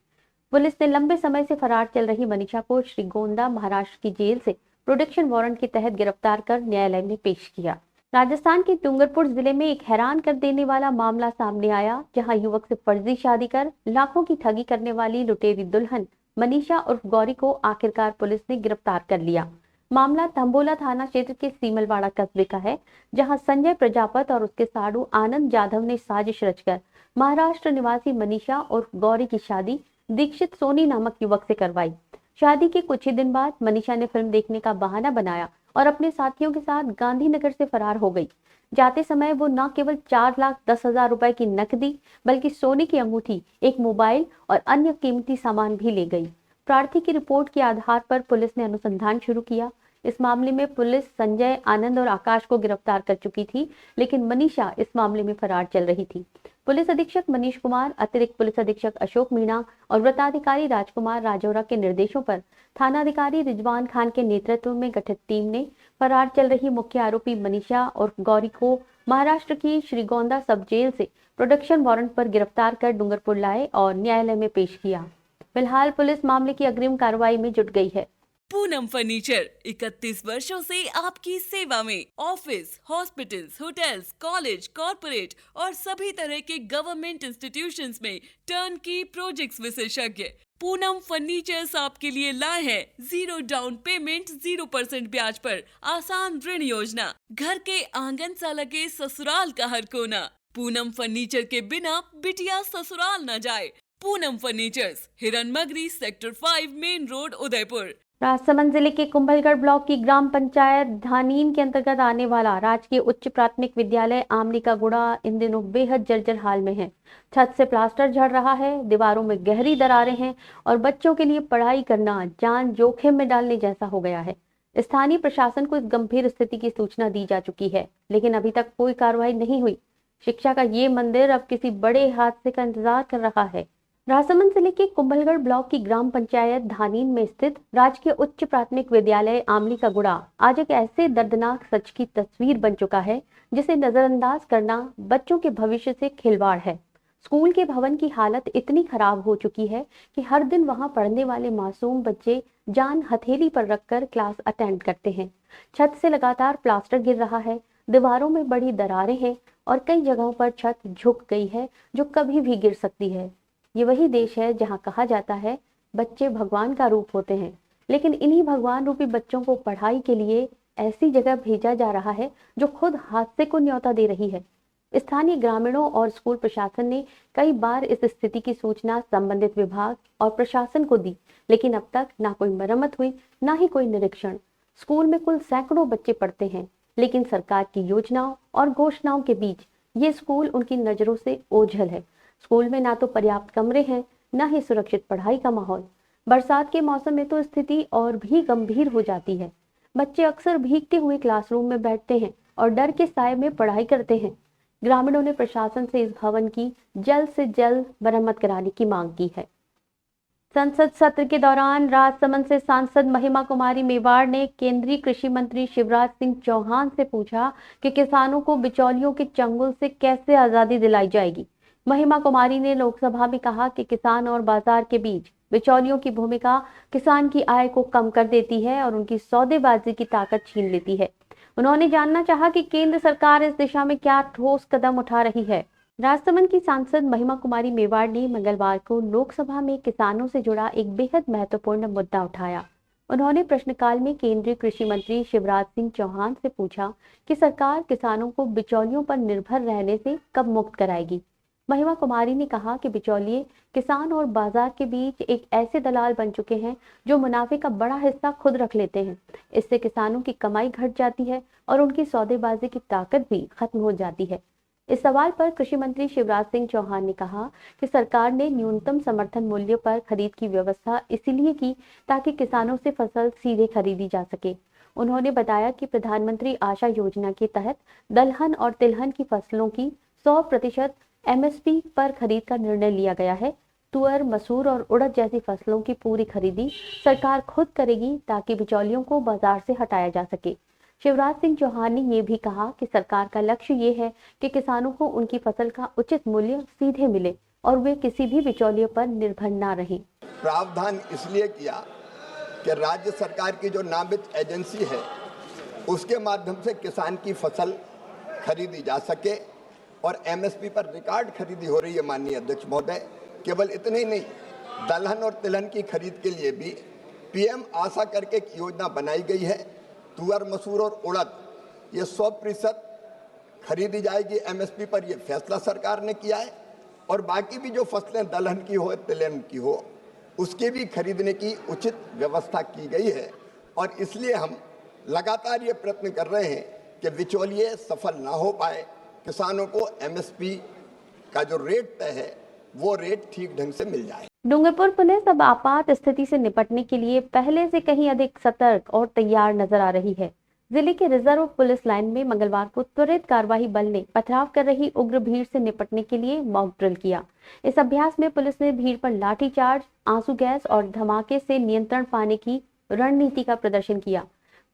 पुलिस ने लंबे समय से फरार चल रही मनीषा को श्रीगोंदा महाराष्ट्र की जेल से प्रोटेक्शन वारंट के तहत गिरफ्तार कर न्यायालय में पेश किया। राजस्थान के डूंगरपुर जिले में एक हैरान कर देने वाला मामला सामने आया, जहां युवक से फर्जी शादी कर लाखों की ठगी करने वाली लुटेरी दुल्हन मनीषा उर्फ गौरी को आखिरकार पुलिस ने गिरफ्तार कर लिया। मामला धम्बोला थाना क्षेत्र के सीमलवाड़ा कस्बे का है, जहां संजय प्रजापत और उसके साड़ू आनंद जाधव ने साजिश रचकर महाराष्ट्र निवासी मनीषा उर्फ गौरी की शादी दीक्षित सोनी नामक युवक से करवाई। शादी के कुछ ही दिन बाद मनीषा ने फिल्म देखने का बहाना बनाया और अपने साथियों के साथ गांधीनगर से फरार हो गई। जाते समय वो न केवल 4,10,000 रुपए की नकदी, बल्कि सोने की अंगूठी, एक मोबाइल और अन्य कीमती सामान भी ले गई। प्रार्थी की रिपोर्ट के आधार पर पुलिस ने अनुसंधान शुरू किया। इस मामले में पुलिस संजय, आनंद और आकाश को गिरफ्तार कर चुकी थी, लेकिन मनीषा इस मामले में फरार चल रही थी। पुलिस अधीक्षक मनीष कुमार, अतिरिक्त पुलिस अधीक्षक अशोक मीणा और वृत्ताधिकारी राजकुमार राजौरा के निर्देशों पर थानाधिकारी रिजवान खान के नेतृत्व में गठित टीम ने फरार चल रही मुख्य आरोपी मनीषा और गौरी को महाराष्ट्र की श्रीगोंदा सब जेल से प्रोटेक्शन वारंट पर गिरफ्तार कर डूंगरपुर लाए और न्यायालय में पेश किया। फिलहाल पुलिस मामले की अग्रिम कार्रवाई में जुट गई है। पूनम फर्नीचर 31 वर्षों से आपकी सेवा में। Office, hospitals, hotels, college, corporate और सभी तरह के गवर्नमेंट इंस्टीट्यूशंस में टर्नकी प्रोजेक्ट्स विशेषज्ञ पूनम फर्नीचर्स आपके लिए लाए हैं 0 डाउन पेमेंट 0% ब्याज पर आसान ऋण योजना। घर के आंगन सा लगे ससुराल का हर कोना। पूनम फर्नीचर के बिना बिटिया ससुराल न जाए। Poonam furnitures, Hiranmagri, sector 5, main road, Udaipur. Rajsamand जिले के कुंभलगढ़ ब्लॉक की ग्राम पंचायत धानीन के अंतर्गत आने वाला राजकीय उच्च प्राथमिक विद्यालय आमली का गुड़ा इन दिनों बेहद जर्जर हाल में है। छत से प्लास्टर झड़ रहा है, दीवारों में गहरी दरारें हैं और बच्चों के लिए पढ़ाई करना जान जोखिम में डालने जैसा हो गया है। स्थानीय प्रशासन को इस गंभीर स्थिति की सूचना दी जा चुकी है, लेकिन अभी तक कोई कार्रवाई नहीं हुई। शिक्षा का ये मंदिर अब किसी बड़े हादसे का इंतजार कर रहा है। राजसमंद जिले के कुंभलगढ़ ब्लॉक की ग्राम पंचायत धानीन में स्थित राजकीय उच्च प्राथमिक विद्यालय आमली का गुड़ा आज एक ऐसे दर्दनाक सच की तस्वीर बन चुका है जिसे नजरअंदाज करना बच्चों के भविष्य से खिलवाड़ है। स्कूल के भवन की हालत इतनी खराब हो चुकी है कि हर दिन वहां पढ़ने वाले मासूम बच्चे जान हथेली पर रखकर क्लास अटेंड करते हैं। छत से लगातार प्लास्टर गिर रहा है, दीवारों में बड़ी दरारें हैं और कई जगहों पर छत झुक गई है जो कभी भी गिर सकती है। ये वही देश है जहां कहा जाता है बच्चे भगवान का रूप होते हैं, लेकिन इन्हीं भगवान रूपी बच्चों को पढ़ाई के लिए ऐसी जगह भेजा जा रहा है जो खुद हादसे को न्योता दे रही है। स्थानीय ग्रामीणों और स्कूल प्रशासन ने कई बार इस स्थिति की सूचना संबंधित विभाग और प्रशासन को दी, लेकिन अब तक ना कोई मरम्मत हुई, ना ही कोई निरीक्षण। स्कूल में कुल सैकड़ों बच्चे पढ़ते हैं, लेकिन सरकार की योजनाओं और घोषणाओं के बीच ये स्कूल उनकी नजरों से ओझल है। स्कूल में ना तो पर्याप्त कमरे हैं, ना ही सुरक्षित पढ़ाई का माहौल। बरसात के मौसम में तो स्थिति और भी गंभीर हो जाती है। बच्चे अक्सर भीगते हुए क्लासरूम में बैठते हैं और डर के साए में पढ़ाई करते हैं। ग्रामीणों ने प्रशासन से इस भवन की जल्द से जल्द मरम्मत कराने की मांग की है। संसद सत्र के दौरान राजसमंद से सांसद महिमा कुमारी मेवाड़ ने केंद्रीय कृषि मंत्री शिवराज सिंह चौहान से पूछा कि किसानों को बिचौलियों के चंगुल से कैसे आजादी दिलाई जाएगी। महिमा कुमारी ने लोकसभा में कहा कि किसान और बाजार के बीच बिचौलियों की भूमिका किसान की आय को कम कर देती है और उनकी सौदेबाजी की ताकत छीन लेती है। उन्होंने जानना चाहा कि केंद्र सरकार इस दिशा में क्या ठोस कदम उठा रही है। राजसमंद की सांसद महिमा कुमारी मेवाड़ ने मंगलवार को लोकसभा में किसानों से जुड़ा एक बेहद महत्वपूर्ण मुद्दा उठाया। उन्होंने प्रश्नकाल में केंद्रीय कृषि मंत्री शिवराज सिंह चौहान से पूछा कि सरकार किसानों को बिचौलियों पर निर्भर रहने से कब मुक्त कराएगी। महिमा कुमारी ने कहा कि बिचौलिए किसान और बाजार के बीच एक ऐसे दलाल बन चुके हैं जो मुनाफे का बड़ा हिस्सा खुद रख लेते हैं। इससे किसानों की कमाई घट जाती है और उनकी सौदेबाजी की ताकत भी खत्म हो जाती है। इस सवाल पर कृषि मंत्री शिवराज सिंह चौहान ने कहा कि सरकार ने न्यूनतम समर्थन मूल्य पर खरीद की व्यवस्था इसीलिए की ताकि किसानों से फसल सीधे खरीदी जा सके। उन्होंने बताया कि प्रधानमंत्री आशा योजना के तहत दलहन और तिलहन की फसलों की 100% MSP पर खरीद का निर्णय लिया गया है। तुअर, मसूर और उड़द जैसी फसलों की पूरी खरीदी सरकार खुद करेगी ताकि बिचौलियों को बाजार से हटाया जा सके। शिवराज सिंह चौहान ने ये भी कहा कि सरकार का लक्ष्य ये है कि किसानों को उनकी फसल का उचित मूल्य सीधे मिले और वे किसी भी बिचौलियों पर निर्भर न रहें। प्रावधान इसलिए किया कि राज्य सरकार की जो नामित एजेंसी है उसके माध्यम से किसान की फसल खरीदी जा सके और MSP पर रिकॉर्ड खरीदी हो रही है। माननीय अध्यक्ष महोदय, केवल इतने ही नहीं, दलहन और तिलहन की खरीद के लिए भी PM आशा करके एक योजना बनाई गई है। तुअर, मसूर और उड़द ये 100% खरीदी जाएगी MSP पर, ये फैसला सरकार ने किया है। और बाकी भी जो फसलें दलहन की हो, तिलहन की हो, उसके भी खरीदने की उचित व्यवस्था की गई है। और इसलिए हम लगातार ये प्रयत्न कर रहे हैं कि बिचौलिए सफल ना हो पाए, किसानों को MSP का जो रेट तय है वो रेट ठीक ढंग से मिल जाए। डूंगरपुर पुलिस अब आपात स्थिति से निपटने के लिए पहले से कहीं अधिक सतर्क और तैयार नजर आ रही है। जिले के रिजर्व पुलिस लाइन में मंगलवार को त्वरित कार्यवाही बल ने पथराव कर रही उग्र भीड़ से निपटने के लिए मॉक ड्रिल किया। इस अभ्यास में पुलिस ने भीड़ पर लाठीचार्ज, आंसू गैस और धमाके से नियंत्रण पाने की रणनीति का प्रदर्शन किया।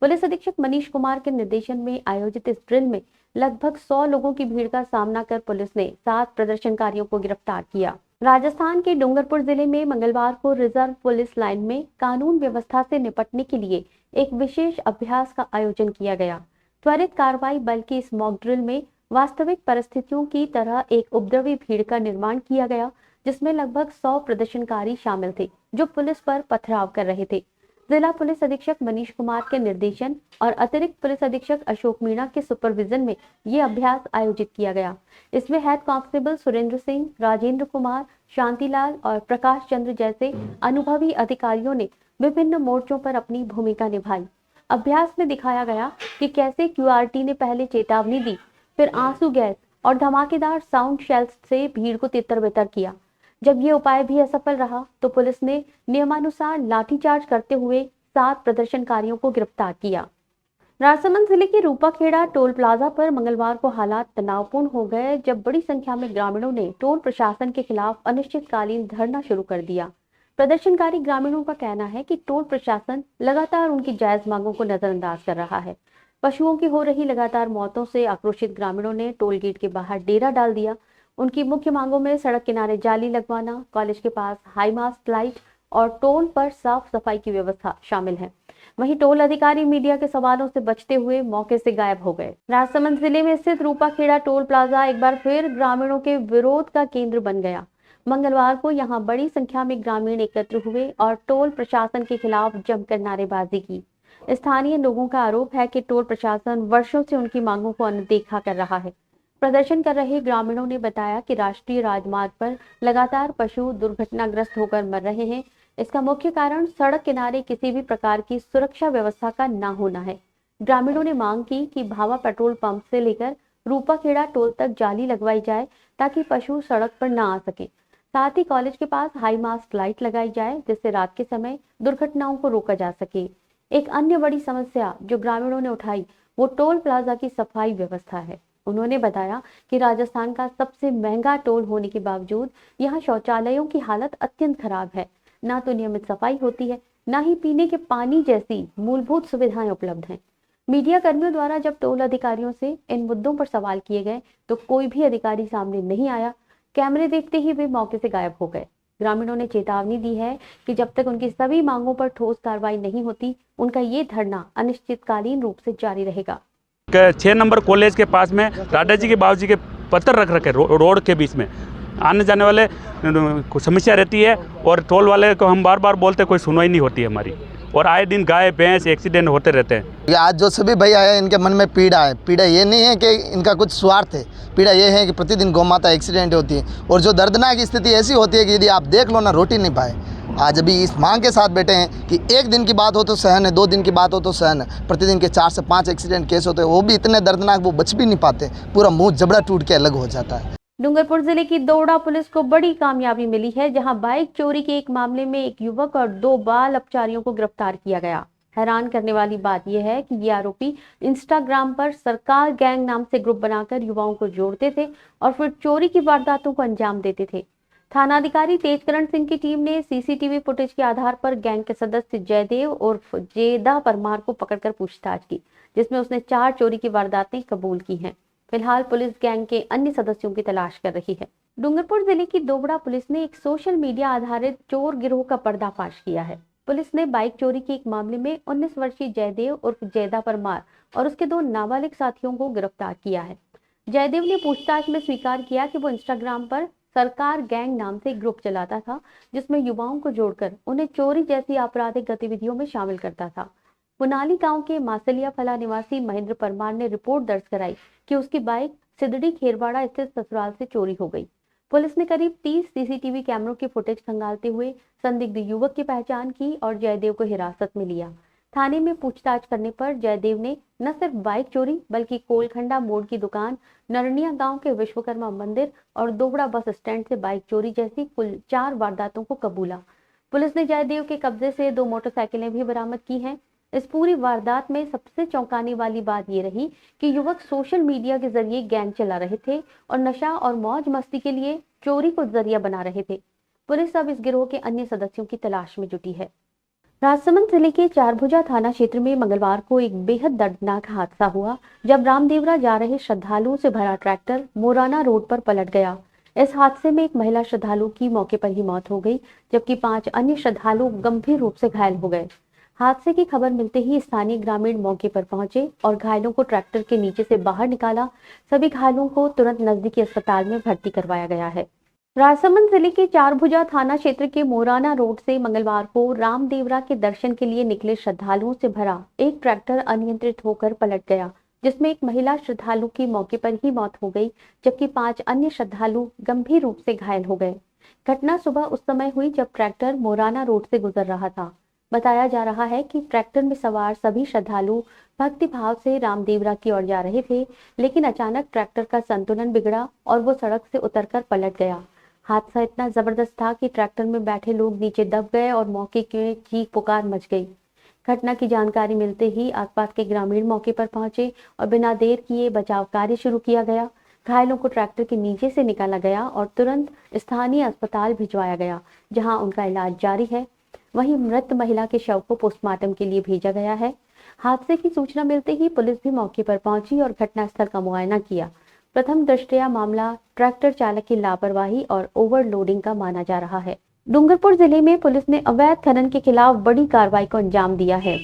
पुलिस अधीक्षक मनीष कुमार के निर्देशन में आयोजित इस ड्रिल में लगभग 100 लोगों की भीड़ का सामना कर पुलिस ने 7 प्रदर्शनकारियों को गिरफ्तार किया। राजस्थान के डूंगरपुर जिले में मंगलवार को रिजर्व पुलिस लाइन में कानून व्यवस्था से निपटने के लिए एक विशेष अभ्यास का आयोजन किया गया। त्वरित कार्रवाई बल की इस मॉक ड्रिल में वास्तविक परिस्थितियों की तरह एक उपद्रवी भीड़ का निर्माण किया गया, जिसमें लगभग 100 प्रदर्शनकारी शामिल थे जो पुलिस पर पथराव कर रहे थे। जिला पुलिस अधीक्षक मनीष कुमार के निर्देशन और अतिरिक्त पुलिस अधीक्षक अशोक मीणा के सुपरविजन में ये अभ्यास आयोजित किया गया। इसमें हेड कांस्टेबल सुरेंद्र सिंह, राजेंद्र कुमार, शांतिलाल और प्रकाश चंद्र जैसे अनुभवी अधिकारियों ने विभिन्न मोर्चों पर अपनी भूमिका निभाई। अभ्यास में दिखाया गया कि कैसे QRT ने पहले चेतावनी दी, फिर आंसू गैस और धमाकेदार साउंड शेल्स से भीड़ को तितर-बितर किया। जब ये उपाय भी असफल रहा तो पुलिस ने नियमानुसार लाठीचार्ज करते हुए 7 प्रदर्शनकारियों को गिरफ्तार किया। राजसमंद जिले के रूपाखेड़ा टोल प्लाजा पर मंगलवार को हालात तनावपूर्ण हो गए जब बड़ी संख्या में ग्रामीणों ने टोल प्रशासन के खिलाफ अनिश्चितकालीन धरना शुरू कर दिया। प्रदर्शनकारी ग्रामीणों का कहना है कि टोल प्रशासन लगातार उनकी जायज मांगों को नजरअंदाज कर रहा है। पशुओं की हो रही लगातार मौतों से आक्रोशित ग्रामीणों ने टोल गेट के बाहर डेरा डाल दिया। उनकी मुख्य मांगों में सड़क किनारे जाली लगवाना, कॉलेज के पास हाई मास्ट लाइट और टोल पर साफ सफाई की व्यवस्था शामिल है। वहीं टोल अधिकारी मीडिया के सवालों से बचते हुए मौके से गायब हो गए। राजसमंद जिले में स्थित रूपाखेड़ा टोल प्लाजा एक बार फिर ग्रामीणों के विरोध का केंद्र बन गया। मंगलवार को यहां बड़ी संख्या में ग्रामीण एकत्र हुए और टोल प्रशासन के खिलाफ जमकर नारेबाजी की। स्थानीय लोगों का आरोप है कि टोल प्रशासन वर्षों से उनकी मांगों को अनदेखा कर रहा है। प्रदर्शन कर रहे ग्रामीणों ने बताया कि राष्ट्रीय राजमार्ग पर लगातार पशु दुर्घटनाग्रस्त होकर मर रहे हैं। इसका मुख्य कारण सड़क किनारे किसी भी प्रकार की सुरक्षा व्यवस्था का न होना है। ग्रामीणों ने मांग की कि भावा पेट्रोल पंप से लेकर रूपाखेड़ा टोल तक जाली लगवाई जाए ताकि पशु सड़क पर न आ सके। साथ ही कॉलेज के पास हाई मास्ट लाइट लगाई जाए जिससे रात के समय दुर्घटनाओं को रोका जा सके। एक अन्य बड़ी समस्या जो ग्रामीणों ने उठाई वो टोल प्लाजा की सफाई व्यवस्था है। उन्होंने बताया कि राजस्थान का सबसे महंगा टोल होने के बावजूद यहाँ शौचालयों की हालत अत्यंत खराब है। ना तो नियमित सफाई होती है, ना ही पीने के पानी जैसी मूलभूत सुविधाएं उपलब्ध हैं। मीडिया कर्मियों द्वारा जब टोल अधिकारियों से इन मुद्दों पर सवाल किए गए तो कोई भी अधिकारी सामने नहीं आया। कैमरे देखते ही वे मौके से गायब हो गए। ग्रामीणों ने चेतावनी दी है कि जब तक उनकी सभी मांगों पर ठोस कार्रवाई नहीं होती, उनका ये धरना अनिश्चितकालीन रूप से जारी रहेगा। 6 नंबर कॉलेज के पास में दादाजी के बाबूजी के पत्थर रख रखे रोड के बीच में, आने जाने वाले समस्या रहती है और टोल वाले को हम बार बार बोलते कोई सुनवाई नहीं होती है हमारी, और आए दिन गाय भैंस एक्सीडेंट होते रहते हैं। आज जो सभी भाई आए इनके मन में पीड़ा है। पीड़ा ये नहीं है कि इनका कुछ स्वार्थ है, पीड़ा ये है कि प्रतिदिन गौ माता एक्सीडेंट होती है और जो दर्दनाक स्थिति ऐसी होती है कि यदि आप देख लो ना रोटी नहीं पाए। आज अभी इस मांग के साथ बैठे हैं कि एक दिन की बात हो तो सहन है, 2 दिन की बात हो तो सहन है। प्रतिदिन के 4 से 5 एक्सीडेंट केस होते हैं, वो भी इतने दर्दनाक, वो बच भी नहीं पाते, पूरा मुंह जबड़ा टूट के अलग हो जाता है। डूंगरपुर जिले की दोड़ा पुलिस को बड़ी कामयाबी मिली है, जहां बाइक चोरी के एक मामले में एक युवक और 2 बाल अपचारियों को गिरफ्तार किया गया। हैरान करने वाली बात यह है कि ये आरोपी इंस्टाग्राम पर सरकार गैंग नाम से ग्रुप बनाकर युवाओं को जोड़ते थे और फिर चोरी की वारदातों को अंजाम देते थे। थानाधिकारी तेजकरण सिंह की टीम ने सीसीटीवी फुटेज के आधार पर गैंग के सदस्य जयदेव उर्फ जेदा परमार को पकड़कर पूछताछ की, जिसमें उसने 4 चोरी की वारदातें कबूल की हैं। फिलहाल पुलिस गैंग के अन्य सदस्यों की तलाश कर रही है। डूंगरपुर जिले की दोबड़ा पुलिस ने एक सोशल मीडिया आधारित चोर गिरोह का पर्दाफाश किया है। पुलिस ने बाइक चोरी के एक मामले में 19 वर्षीय जयदेव उर्फ जयदा परमार और उसके 2 नाबालिग साथियों को गिरफ्तार किया है। जयदेव ने पूछताछ में स्वीकार किया कि वो इंस्टाग्राम पर सरकार गैंग नाम से एक ग्रुप चलाता था, जिसमें युवाओं को जोड़कर उन्हें चोरी जैसी आपराधिक गतिविधियों में शामिल करता था। पुनाली गांव के मासलिया फला निवासी महेंद्र परमार ने रिपोर्ट दर्ज कराई कि उसकी बाइक सिदड़ी खेरवाड़ा स्थित ससुराल से चोरी हो गई। पुलिस ने करीब 30 सीसीटीवी कैमरों की फुटेज खंगालते हुए संदिग्ध युवक की पहचान की और जयदेव को हिरासत में लिया। थाने में पूछताछ करने पर जयदेव ने न सिर्फ बाइक चोरी बल्कि कोलखंडा मोड़ की दुकान, नरनिया गांव के विश्वकर्मा मंदिर और दोबड़ा बस स्टैंड से बाइक चोरी जैसी कुल 4 वारदातों को कबूला। पुलिस ने जयदेव के कब्जे से 2 मोटरसाइकिलें भी बरामद की हैं। इस पूरी वारदात में सबसे चौंकाने वाली बात ये रही कि युवक सोशल मीडिया के जरिए गैंग चला रहे थे और नशा और मौज मस्ती के लिए चोरी को जरिया बना रहे थे। पुलिस अब इस गिरोह के अन्य सदस्यों की तलाश में जुटी है। राजसमंद जिले के चारभुजा थाना क्षेत्र में मंगलवार को एक बेहद दर्दनाक हादसा हुआ, जब रामदेवरा जा रहे श्रद्धालुओं से भरा ट्रैक्टर मोराना रोड पर पलट गया। इस हादसे में एक महिला श्रद्धालु की मौके पर ही मौत हो गई, जबकि 5 अन्य श्रद्धालु गंभीर रूप से घायल हो गए। हादसे की खबर मिलते ही स्थानीय ग्रामीण मौके पर पहुंचे और घायलों को ट्रैक्टर के नीचे से बाहर निकाला। सभी घायलों को तुरंत नजदीकी अस्पताल में भर्ती करवाया गया है। राजसमंद जिले के चारभुजा थाना क्षेत्र के मोराना रोड से मंगलवार को रामदेवरा के दर्शन के लिए निकले श्रद्धालुओं से भरा एक ट्रैक्टर अनियंत्रित होकर पलट गया, जिसमें एक महिला श्रद्धालु की मौके पर ही मौत हो गई, जबकि 5 अन्य श्रद्धालु गंभीर रूप से घायल हो गए। घटना सुबह उस समय हुई जब ट्रैक्टर मोराना रोड से गुजर रहा था। बताया जा रहा है कि ट्रैक्टर में सवार सभी श्रद्धालु भक्ति भाव से रामदेवरा की ओर जा रहे थे, लेकिन अचानक ट्रैक्टर का संतुलन बिगड़ा और वो सड़क से उतरकर पलट गया। हादसा इतना जबरदस्त था कि ट्रैक्टर में बैठे लोग नीचे दब गए और मौके की चीख पुकार मच गई। घटना की जानकारी मिलते ही आसपास के ग्रामीण मौके पर पहुंचे और बिना देर किए बचाव कार्य शुरू किया गया। घायलों को ट्रैक्टर के नीचे से निकाला गया और तुरंत स्थानीय अस्पताल भिजवाया गया, जहां उनका इलाज जारी है। वहीं मृत महिला के शव को पोस्टमार्टम के लिए भेजा गया है। हादसे की सूचना मिलते ही पुलिस भी मौके पर पहुंची और घटनास्थल का मुआयना किया। प्रथम दृष्टया मामला ट्रैक्टर चालक की लापरवाही और ओवरलोडिंग का माना जा रहा है। डूंगरपुर जिले में पुलिस ने अवैध खनन के खिलाफ बड़ी कार्रवाई को अंजाम दिया है।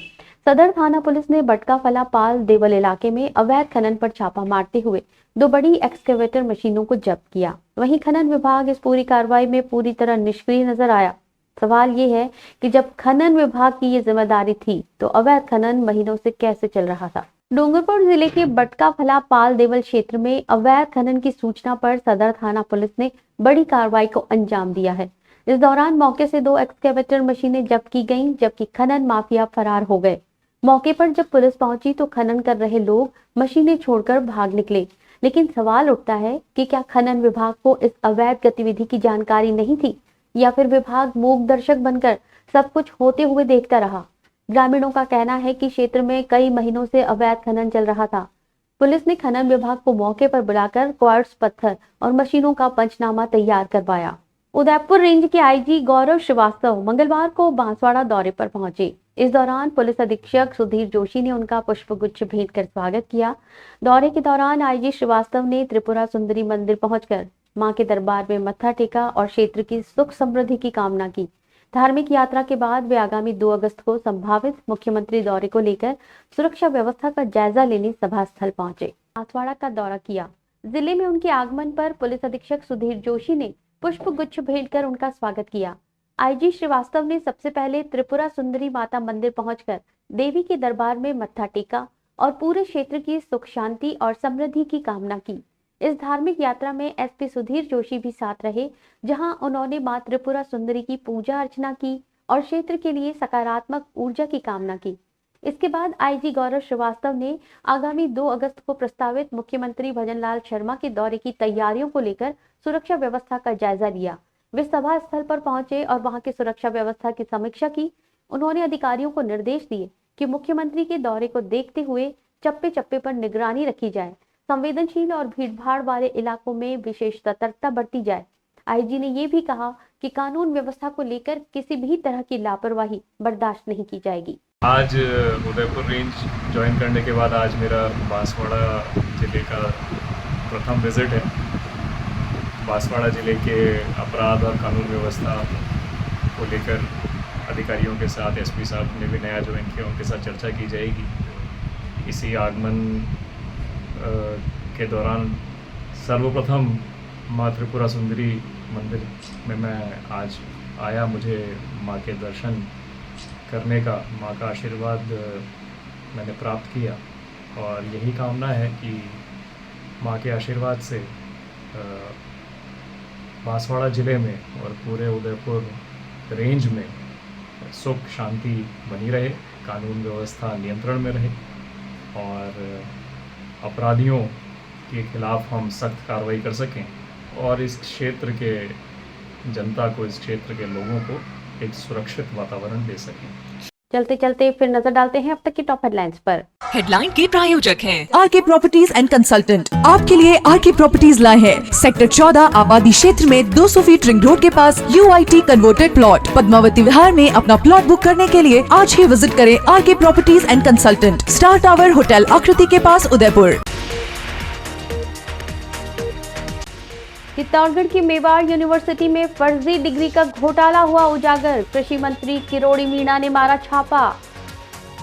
सदर थाना पुलिस ने बटकाफला पाल देवल इलाके में अवैध खनन पर छापा मारते हुए 2 बड़ी एक्सकेवेटर मशीनों को जब्त किया। वहीं खनन विभाग इस पूरी कार्रवाई में पूरी तरह निष्क्रिय नजर आया। सवाल ये है कि जब खनन विभाग की ये जिम्मेदारी थी तो अवैध खनन महीनों से कैसे चल रहा था। डूंगरपुर जिले के बटकाफला पाल देवल क्षेत्र में अवैध खनन की सूचना पर सदर थाना पुलिस ने बड़ी कार्रवाई को अंजाम दिया है। इस दौरान मौके से 2 एक्सकेवेटर मशीनें जब्त की गईं, जबकि खनन माफिया फरार हो गए। मौके पर जब पुलिस पहुंची तो खनन कर रहे लोग मशीनें छोड़कर भाग निकले। लेकिन सवाल उठता है कि क्या खनन विभाग को इस अवैध गतिविधि की जानकारी नहीं थी, या फिर विभाग मूक दर्शक बनकर सब कुछ होते हुए देखता रहा। ग्रामीणों का कहना है कि क्षेत्र में कई महीनों से अवैध खनन चल रहा था। पुलिस ने खनन विभाग को मौके पर बुलाकर क्वार्ट्ज पत्थर और मशीनों का पंचनामा तैयार करवाया। उदयपुर रेंज के आईजी गौरव श्रीवास्तव मंगलवार को बांसवाड़ा दौरे पर पहुंचे। इस दौरान पुलिस अधीक्षक सुधीर जोशी ने उनका पुष्पगुच्छ भेंट कर स्वागत किया। दौरे के दौरान आईजी श्रीवास्तव ने त्रिपुरा सुंदरी मंदिर पहुंचकर मां के दरबार में मत्था टेका और क्षेत्र की सुख समृद्धि की कामना की। धार्मिक यात्रा के बाद वे आगामी 2 अगस्त को संभावित मुख्यमंत्री दौरे को लेकर सुरक्षा व्यवस्था का जायजा लेने सभा स्थल पहुंचे। बांसवाड़ा का दौरा किया। जिले में उनके आगमन पर पुलिस अधीक्षक सुधीर जोशी ने पुष्प गुच्छ भेंट कर उनका स्वागत किया। आईजी श्रीवास्तव ने सबसे पहले त्रिपुरा सुंदरी माता मंदिर पहुंचकर देवी के दरबार में मत्था टेका और पूरे क्षेत्र की सुख शांति और समृद्धि की कामना की। इस धार्मिक यात्रा में एसपी सुधीर जोशी भी साथ रहे, जहां उन्होंने मां त्रिपुरा सुंदरी की पूजा अर्चना की और क्षेत्र के लिए सकारात्मक ऊर्जा की कामना की। इसके बाद आईजी गौरव श्रीवास्तव ने आगामी 2 अगस्त को प्रस्तावित मुख्यमंत्री भजनलाल शर्मा के दौरे की तैयारियों को लेकर सुरक्षा व्यवस्था का जायजा लिया। वे सभा स्थल पर पहुंचे और वहां की सुरक्षा व्यवस्था की समीक्षा की। उन्होंने अधिकारियों को निर्देश दिए कि मुख्यमंत्री के दौरे को देखते हुए चप्पे चप्पे पर निगरानी रखी जाए, संवेदनशील और भीड़भाड़ वाले इलाकों में विशेष सतर्कता बरती जाए। आईजी ने ये भी कहा कि कानून व्यवस्था को लेकर किसी भी तरह की लापरवाही बर्दाश्त नहीं की जाएगी। आज उदयपुर रेंज ज्वाइन करने के बाद आज मेरा बांसवाड़ा जिले का प्रथम विजिट है। बांसवाड़ा जिले के अपराध और कानून व्यवस्था को लेकर अधिकारियों के साथ एसपी साहब ने भी नया ज्वाइन किया, उनके साथ चर्चा की जाएगी। इसी आगमन के दौरान सर्वप्रथम माँ त्रिपुरा सुंदरी मंदिर में मैं आज आया। मुझे माँ के दर्शन करने का, माँ का आशीर्वाद मैंने प्राप्त किया और यही कामना है कि माँ के आशीर्वाद से बांसवाड़ा ज़िले में और पूरे उदयपुर रेंज में सुख शांति बनी रहे, कानून व्यवस्था नियंत्रण में रहे और अपराधियों के खिलाफ हम सख्त कार्रवाई कर सकें और इस क्षेत्र के जनता को, इस क्षेत्र के लोगों को एक सुरक्षित वातावरण दे सकें। चलते चलते फिर नजर डालते हैं अब तक की टॉप हेडलाइंस पर। हेडलाइन के प्रायोजक हैं आरके प्रॉपर्टीज एंड कंसल्टेंट। आपके लिए आरके प्रॉपर्टीज लाए हैं सेक्टर 14 आबादी क्षेत्र में 200 फीट रिंग रोड के पास UIT converted plot. Padmavati Vihar में अपना प्लॉट बुक करने के लिए आज ही विजिट करें RK properties and consultant, star tower hotel Aakriti के पास, उदयपुर। चित्तौड़गढ़ की मेवाड़ यूनिवर्सिटी में फर्जी डिग्री का घोटाला हुआ उजागर। कृषि मंत्री किरोड़ी मीणा ने मारा छापा।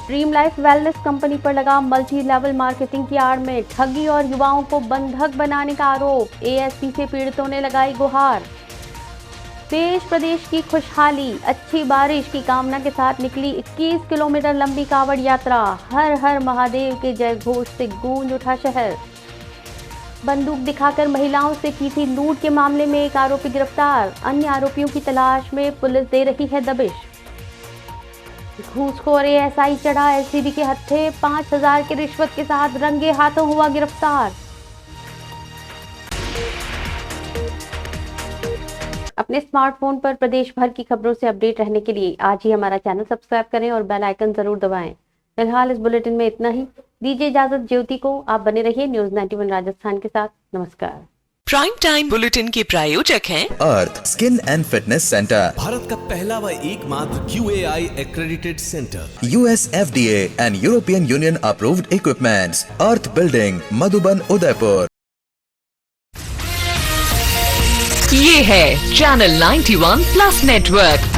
ड्रीम लाइफ वेलनेस कंपनी पर लगा मल्टी लेवल मार्केटिंग की आड़ में ठगी और युवाओं को बंधक बनाने का आरोप। एएसपी से पीड़ितों ने लगाई गुहार। देश प्रदेश की खुशहाली, अच्छी बारिश की कामना के साथ निकली 21 किलोमीटर लंबी कांवड़ यात्रा। हर हर महादेव के जय घोष से गूंज उठा शहर। बंदूक दिखाकर महिलाओं से की थी लूट के मामले में एक आरोपी गिरफ्तार। अन्य आरोपियों की तलाश में पुलिस दे रही है दबिश। घूसखोर एएसआई चढ़ा एलसीबी के हत्थे। 5000 की रिश्वत के साथ रंगे हाथों हुआ गिरफ्तार। अपने स्मार्टफोन पर प्रदेश भर की खबरों से अपडेट रहने के लिए आज ही हमारा चैनल सब्सक्राइब करें और बेल आइकन जरूर दबाएं। फिलहाल इस बुलेटिन में इतना ही। दीजिए इजाजत ज्योति को। आप बने रहिए न्यूज 91 राजस्थान के साथ। नमस्कार। प्राइम टाइम बुलेटिन के प्रायोजक हैं Arth skin and fitness centre, Bharat का पहला व एकमात्र QAI accredited center, US FDA and European Union approved equipments, earth building, Madhuban, Udaipur. ये है चैनल 91 प्लस नेटवर्क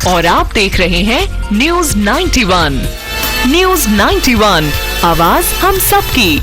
और आप देख रहे हैं न्यूज 91। न्यूज 91, आवाज हम सबकी।